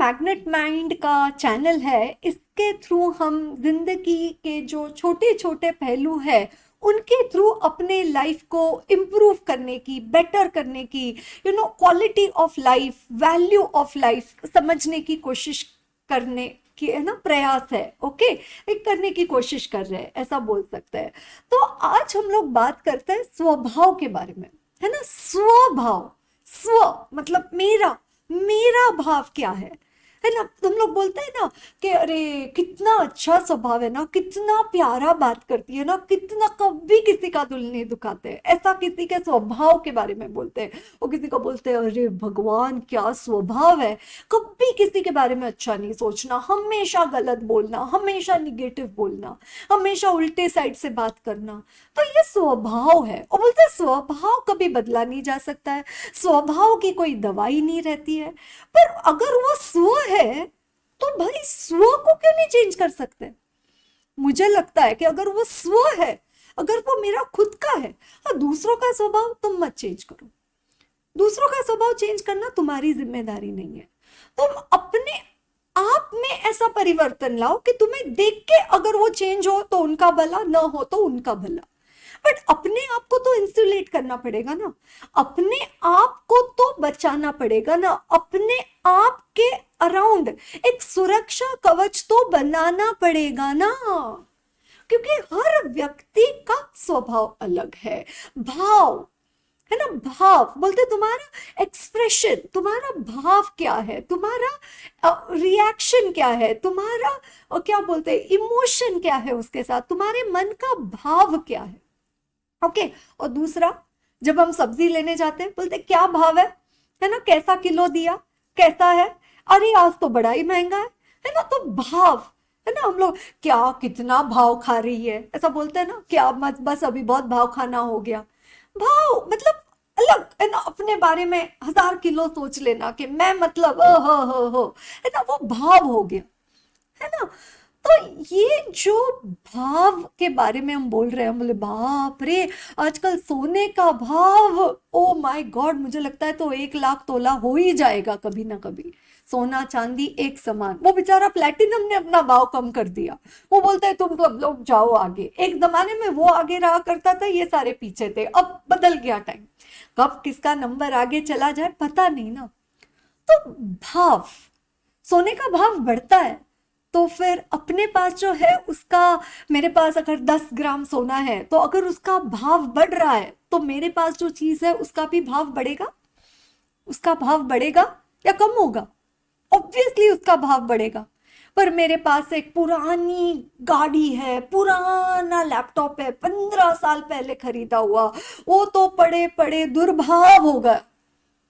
Magnet mind का channel है, इसके थ्रू हम जिंदगी के जो छोटे छोटे पहलू है उनके थ्रू अपने लाइफ को इम्प्रूव करने की, बेटर करने की, quality of life, value of life समझने की कोशिश करने की है ना, प्रयास है। ओके, एक करने की कोशिश कर रहे हैं, ऐसा बोल सकते हैं। तो आज हम लोग बात करते हैं स्वभाव के बारे में, है ना। स्वभाव, स्व मतलब मेरा, मेरा भाव क्या है ना। तुम लोग बोलते हैं ना कि अरे कितना अच्छा स्वभाव है ना, कितना प्यारा बात करती है ना, कितना, कभी किसी का दिल नहीं दुखाते, ऐसा किसी के स्वभाव के बारे में बोलते हैं। वो किसी को बोलते हैं अरे भगवान क्या स्वभाव है, कभी किसी के बारे में अच्छा नहीं सोचना, हमेशा गलत बोलना, हमेशा निगेटिव बोलना, हमेशा उल्टे साइड से बात करना। तो ये स्वभाव है। और बोलते हैं स्वभाव कभी बदला नहीं जा सकता है, स्वभाव की कोई दवाई नहीं रहती है। पर अगर वो स्व है तो भाई स्व को क्यों नहीं चेंज कर सकते। मुझे लगता है कि अगर वो स्व है, अगर वो मेरा खुद का है, और दूसरों का स्वभाव तुम मत चेंज करो। दूसरों का स्वभाव चेंज करना तुम्हारी जिम्मेदारी नहीं है। तुम अपने आप में ऐसा परिवर्तन लाओ कि तुम्हें देख के अगर वो चेंज हो तो उनका भला, ना हो तो उनका भला। बट अपने आप को तो इंसुलेट करना पड़ेगा ना, अपने आप को तो बचाना पड़ेगा ना, अपने आप के अराउंड एक सुरक्षा कवच तो बनाना पड़ेगा ना। क्योंकि हर व्यक्ति का स्वभाव अलग है। भाव है ना, भाव बोलते तुम्हारा एक्सप्रेशन, तुम्हारा भाव क्या है, तुम्हारा रिएक्शन क्या है, तुम्हारा क्या बोलते हैं इमोशन क्या है, उसके साथ तुम्हारे मन का भाव क्या है। ओके। और दूसरा, जब हम सब्जी लेने जाते हैं बोलते क्या भाव है ना, कैसा किलो दिया, कैसा है, अरे आज तो बड़ा ही महंगा है ना। तो भाव है ना, हम लोग क्या कितना भाव खा रही है ऐसा बोलते हैं ना, क्या मत बस अभी बहुत भाव खाना हो गया। भाव मतलब अलग है ना, अपने बारे में 1000 किलो सोच लेना कि मैं मतलब हो है ना, वो भाव हो गया, है ना। तो ये जो भाव के बारे में हम बोल रहे हैं, बोले बाप रे आजकल सोने का भाव, ओ माय गॉड, मुझे लगता है तो 1 लाख तोला हो ही जाएगा कभी ना कभी। सोना चांदी एक समान। वो बेचारा प्लेटिनम ने अपना भाव कम कर दिया, वो बोलता है तुम सब लोग जाओ आगे। एक जमाने में वो आगे रहा करता था, ये सारे पीछे थे, अब बदल गया टाइम, कब किसका नंबर आगे चला जाए पता नहीं ना। तो भाव, सोने का भाव बढ़ता है तो फिर अपने पास जो है उसका, मेरे पास अगर 10 ग्राम सोना है तो अगर उसका भाव बढ़ रहा है तो मेरे पास जो चीज है उसका भी भाव बढ़ेगा। उसका भाव बढ़ेगा या कम होगा? ऑब्वियसली उसका भाव बढ़ेगा। पर मेरे पास एक पुरानी गाड़ी है, पुराना लैपटॉप है, 15 साल पहले खरीदा हुआ, वो तो पड़े पड़े दुर्भाव होगा,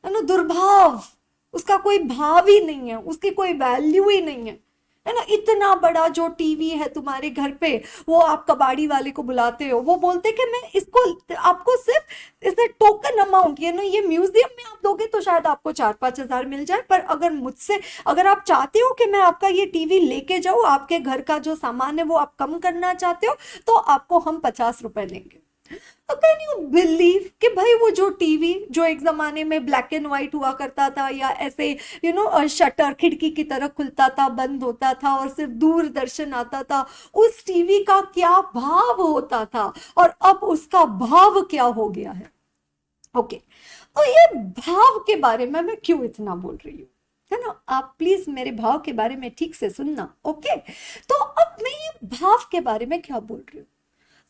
है ना, दुर्भाव। उसका कोई भाव ही नहीं है, उसकी कोई वैल्यू ही नहीं है ना। इतना बड़ा जो टीवी है तुम्हारे घर पे, वो आप कबाड़ी वाले को बुलाते हो, वो बोलते कि मैं इसको आपको सिर्फ इसे टोकन अमाउंट, ये म्यूजियम में आप दोगे तो शायद आपको 4-5 हजार मिल जाए, पर अगर मुझसे, अगर आप चाहते हो कि मैं आपका ये टीवी लेके जाऊं, आपके घर का जो सामान है वो आप कम करना चाहते हो, तो आपको हम 50 रुपए देंगे। तो कैन यू बिलीव कि भाई वो जो टीवी जो एक जमाने में ब्लैक एंड व्हाइट हुआ करता था, या ऐसे शटर खिड़की की तरह खुलता था, बंद होता था और सिर्फ दूरदर्शन आता था, उस टीवी का क्या भाव होता था और अब उसका भाव क्या हो गया है। ओके। तो ये भाव के बारे में मैं क्यों इतना बोल रही हूँ, है ना। आप प्लीज मेरे भाव के बारे में ठीक से सुनना। ओके। तो अब मैं ये भाव के बारे में क्या बोल रही हूँ,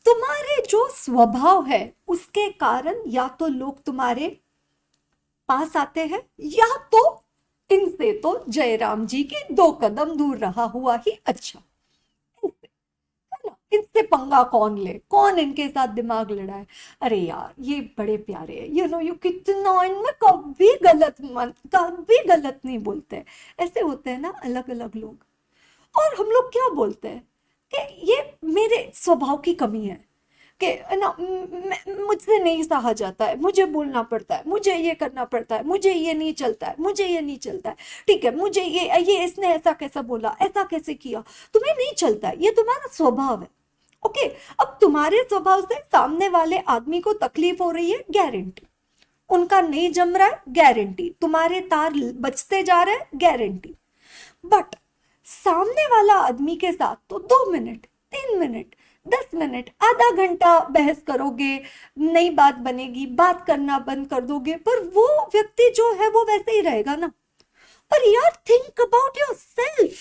तुम्हारे जो स्वभाव है उसके कारण या तो लोग तुम्हारे पास आते हैं, या तो इनसे तो जयराम जी के 2 कदम दूर रहा हुआ ही अच्छा। इनसे, है ना, इनसे पंगा कौन ले, कौन इनके साथ दिमाग लड़ाए। अरे यार ये बड़े प्यारे हैं, यू कितना इनमें कभी गलत मन, कभी गलत नहीं बोलते। ऐसे होते हैं ना अलग अलग लोग। और हम लोग क्या बोलते हैं कि ये मेरे स्वभाव की कमी है, कि ना मुझसे नहीं सहा जाता है, मुझे बोलना पड़ता है, मुझे ये करना पड़ता है, मुझे ये नहीं चलता है, मुझे ये नहीं चलता है। ठीक है, मुझे ये इसने ऐसा कैसा बोला, ऐसा कैसे किया, तुम्हें नहीं चलता है, ये तुम्हारा स्वभाव है। ओके। अब तुम्हारे स्वभाव से सामने वाले आदमी को तकलीफ हो रही है, गारंटी। उनका नहीं जम रहा है, गारंटी। तुम्हारे तार बचते जा रहे हैं, गारंटी। बट सामने वाला आदमी के साथ तो 2 मिनट, 3 मिनट, 10 मिनट, आधा घंटा बहस करोगे, नई बात बनेगी, बात करना बंद कर दोगे, पर वो व्यक्ति जो है वो वैसे ही रहेगा ना। पर यार थिंक अबाउट योर सेल्फ।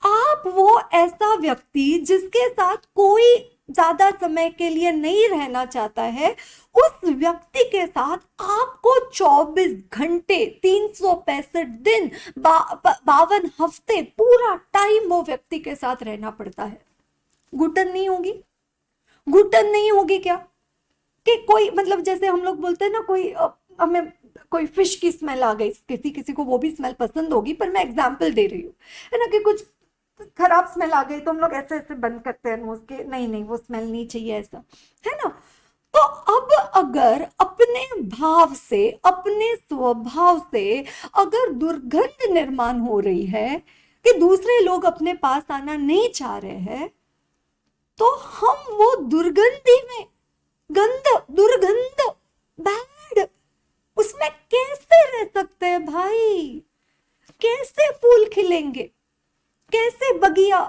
आप वो ऐसा व्यक्ति जिसके साथ कोई ज्यादा समय के लिए नहीं रहना चाहता है, उस व्यक्ति के साथ आपको 24 घंटे 365 दिन 52 हफ्ते पूरा टाइम वो व्यक्ति के साथ रहना पड़ता है। घुटन नहीं होगी? घुटन नहीं होगी क्या? कि कोई मतलब जैसे हम लोग बोलते हैं ना, कोई हमें कोई फिश की स्मेल आ गई, किसी किसी को वो भी स्मेल पसंद होगी, पर मैं एग्जाम्पल दे रही हूँ, है ना, कि कुछ खराब स्मेल आ गई तो हम लोग ऐसे ऐसे बंद करते हैं नोज के, नहीं नहीं वो स्मेल नहीं चाहिए, ऐसा है ना। तो अब अगर अपने भाव से, अपने स्वभाव से अगर दुर्गंध निर्माण हो रही है कि दूसरे लोग अपने पास आना नहीं चाह रहे हैं, तो हम वो दुर्गंधी में, गंध, दुर्गंध, बैड, उसमें कैसे रह सकते हैं भाई? कैसे फूल खिलेंगे? कैसे बगिया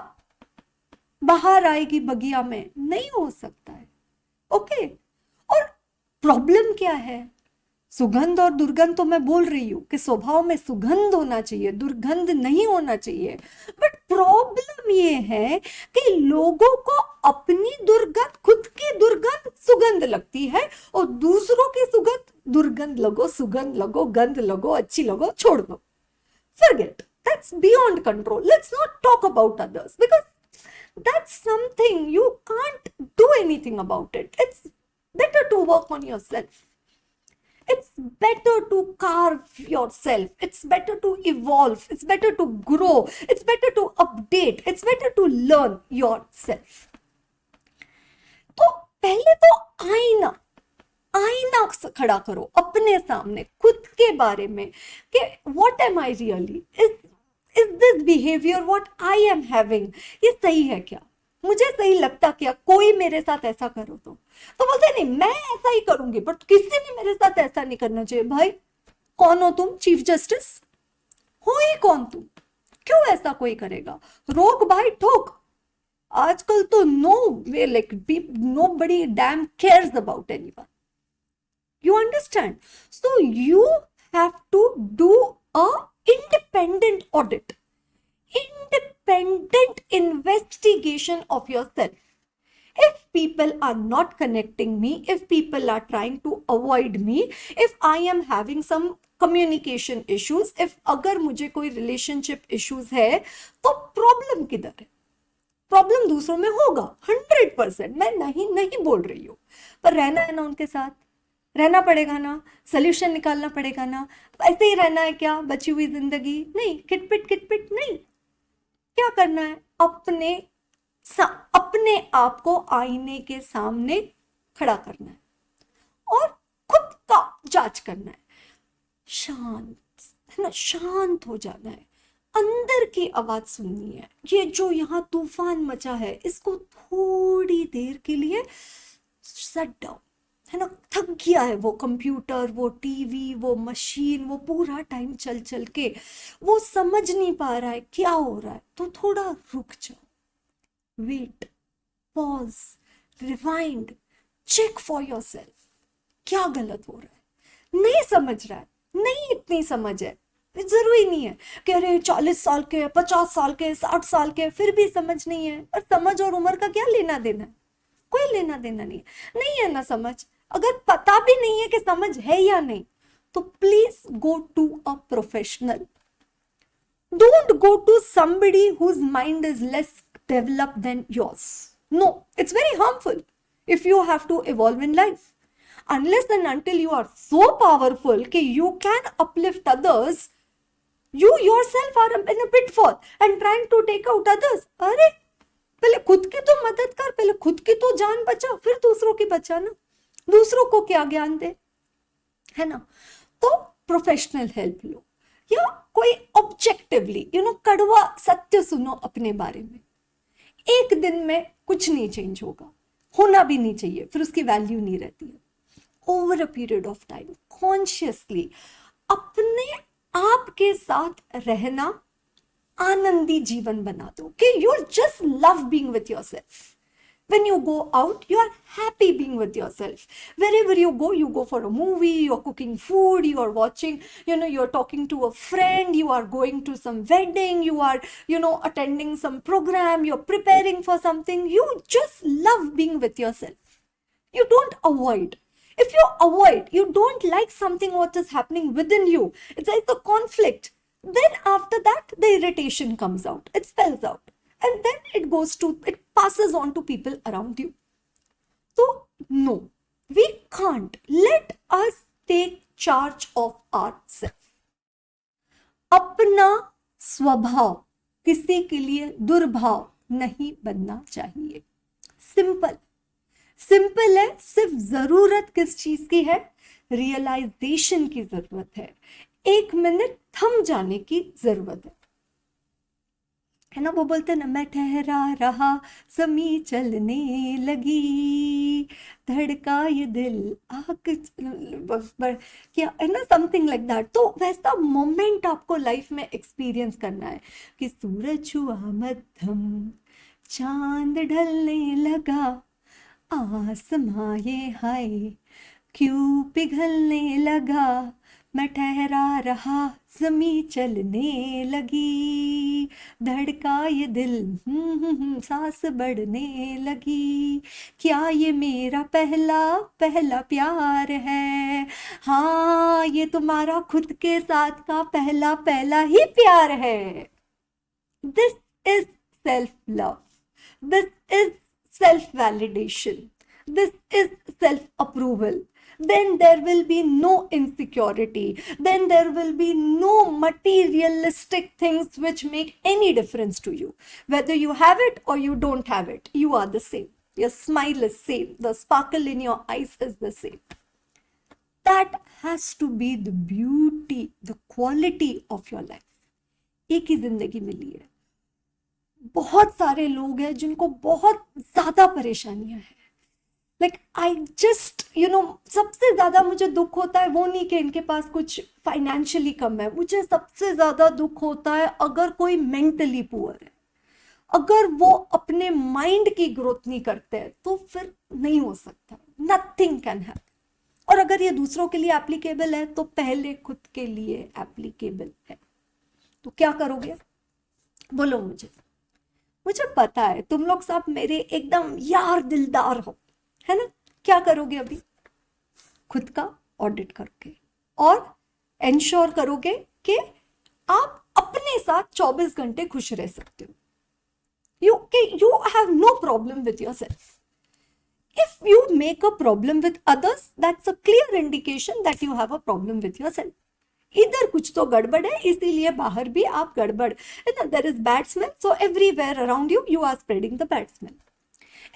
बाहर आएगी? बगिया में नहीं हो सकता है। ओके। और प्रॉब्लम क्या है? सुगंध और दुर्गंध तो मैं बोल रही हूं कि स्वभाव में सुगंध होना चाहिए, दुर्गंध नहीं होना चाहिए। बट प्रॉब्लम ये है कि लोगों को अपनी दुर्गंध, खुद की दुर्गंध सुगंध लगती है, और दूसरों की सुगंध, दुर्गंध लगो, सुगंध लगो, गंध लगो, अच्छी लगो, छोड़ दो, forget. That's beyond control. Let's not talk about others, because that's something you can't do anything about it. It's better to work on yourself. It's better to carve yourself. It's better to evolve. It's better to grow. It's better to update. It's better to learn yourself. तो पहले तो आईना, आईना खड़ा करो अपने सामने खुद के बारे में कि what am I really, is this behaviour what I am having, ये सही है क्या? मुझे सही लगता क्या? कोई मेरे साथ ऐसा करो तो बोलते नहीं मैं ऐसा ही करूंगी, बट किसी ने मेरे साथ ऐसा नहीं करना चाहिए। भाई कौन हो तुम? चीफ जस्टिस हो ही कौन तुम? क्यों ऐसा कोई करेगा? रोक भाई, ठोक। आजकल तो nobody damn cares about anyone. You understand? So you have to do a independent audit, independent investigation of yourself. If people are not connecting me, if people are trying to avoid me, if I am having some communication issues, if अगर मुझे कोई relationship issues है, तो problem किधर है? Problem दूसरों में होगा 100%, मैं नहीं बोल रही हूँ, पर रहना है ना उनके साथ, रहना पड़ेगा ना, सोल्यूशन निकालना पड़ेगा ना। ऐसे ही रहना है क्या बची हुई जिंदगी? नहीं, किटपिट नहीं। क्या करना है? अपने आप को आईने के सामने खड़ा करना है और खुद का जांच करना है। शांत, है ना, शांत हो जाना है, अंदर की आवाज सुननी है। ये जो यहाँ तूफान मचा है, इसको थोड़ी देर के लिए शट डाउन, है ना। थक गया है वो कंप्यूटर, वो टीवी, वो मशीन, वो पूरा टाइम चल चल के वो समझ नहीं पा रहा है क्या हो रहा है, तो थोड़ा रुक जाओ, wait, pause, rewind, check for yourself, क्या गलत हो रहा है? नहीं समझ रहा है, नहीं इतनी समझ है, जरूरी नहीं है कि अरे 40 साल के, 50 साल के, 60 साल के, फिर भी समझ नहीं है। और समझ और उम्र का क्या लेना देना है? कोई लेना देना नहीं है ना समझ। अगर पता भी नहीं है कि समझ है या नहीं, तो please go to a professional. Don't go to somebody whose mind is less developed than yours. No, it's very harmful if you have to evolve in life. Unless and until you are so powerful कि you can uplift others, you yourself are in a pitfall and trying to take out others. अरे पहले खुद की तो मदद कर, पहले खुद की तो जान बचा, फिर दूसरों की बचा ना। दूसरों को क्या ज्ञान दे, है ना। तो प्रोफेशनल हेल्प लो, या कोई ऑब्जेक्टिवली कड़वा सत्य सुनो अपने बारे में। एक दिन में कुछ नहीं चेंज होगा, होना भी नहीं चाहिए, फिर उसकी वैल्यू नहीं रहती है। Over a period of time consciously अपने आप के साथ रहना, आनंदी जीवन बना दो कि you just love being with yourself. When you go out, you are happy being with yourself. Wherever you go for a movie, you're cooking food, you are watching, you're talking to a friend, you are going to some wedding, you are, attending some program, you're preparing for something. You just love being with yourself. You don't avoid. If you avoid, you don't like something what is happening within you. It's like a conflict. Then after that, the irritation comes out. It spells out. And then it passes on to people around you. So, no, we can't. Let us take charge of ourselves. अपना स्वभाव किसी के लिए दुर्भाव नहीं बनना चाहिए. Simple है. सिर्फ जरूरत किस चीज की है? रियलाइजेशन की जरूरत है. 1 मिनट थम जाने की जरूरत है ना. वो बोलते ना, मैं ठहरा रहा जमी चलने लगी, धड़का ये दिल क्या है ना, समथिंग लाइक दैट. तो वैसा मोमेंट आपको लाइफ में एक्सपीरियंस करना है कि सूरज हुआ मध्यम, चांद ढलने लगा, आसमां ये हाय क्यों पिघलने लगा, मैं ठहरा रहा जमी चलने लगी, धड़का ये दिल सांस बढ़ने लगी, क्या ये मेरा पहला प्यार है? हाँ, ये तुम्हारा खुद के साथ का पहला ही प्यार है. This is self love. This is self validation. This is self approval. Then there will be no insecurity. Then there will be no materialistic things which make any difference to you. Whether you have it or you don't have it, you are the same. Your smile is same. The sparkle in your eyes is the same. That has to be the beauty, the quality of your life. एक ही जिंदगी मिली है. बहुत सारे लोग हैं जिनको बहुत ज्यादा परेशानियां हैं. लाइक आई जस्ट सबसे ज्यादा मुझे दुख होता है वो नहीं कि इनके पास कुछ फाइनेंशियली कम है. मुझे सबसे ज्यादा दुख होता है अगर कोई मेंटली पुअर है, अगर वो अपने माइंड की ग्रोथ नहीं करते हैं तो फिर नहीं हो सकता. Nothing can happen. और अगर ये दूसरों के लिए एप्लीकेबल है तो पहले खुद के लिए एप्लीकेबल है. तो क्या करोगे? बोलो मुझे पता है तुम लोग सब मेरे एकदम यार दिलदार हो, है ना. क्या करोगे? अभी खुद का ऑडिट करोगे और एंश्योर करोगे कि आप अपने साथ 24 घंटे खुश रह सकते हो. You have no problem with yourself. If you make a problem with others, that's a clear indication that you have a problem with yourself. इधर कुछ तो गड़बड़ है, इसीलिए बाहर भी आप गड़बड़ है ना. There is bad smell, so everywhere around you, you are spreading the bad smell.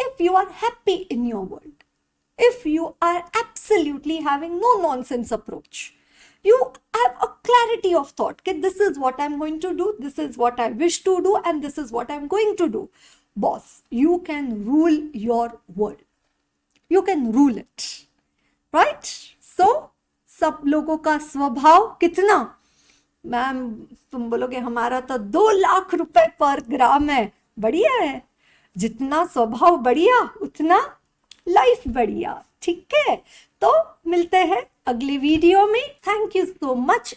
If you are happy in your world, if you are absolutely having no nonsense approach, you have a clarity of thought that this is what I'm going to do, this is what I wish to do, and this is what I'm going to do. Boss, you can rule your world. You can rule it, right? So सब लोगों का स्वभाव कितना? Ma'am तुम बोलोगे हमारा तो 2 लाख रुपए पर ग्राम है. बढ़िया है. जितना स्वभाव बढ़िया उतना लाइफ बढ़िया. ठीक है, तो मिलते हैं अगले वीडियो में. Thank you so much.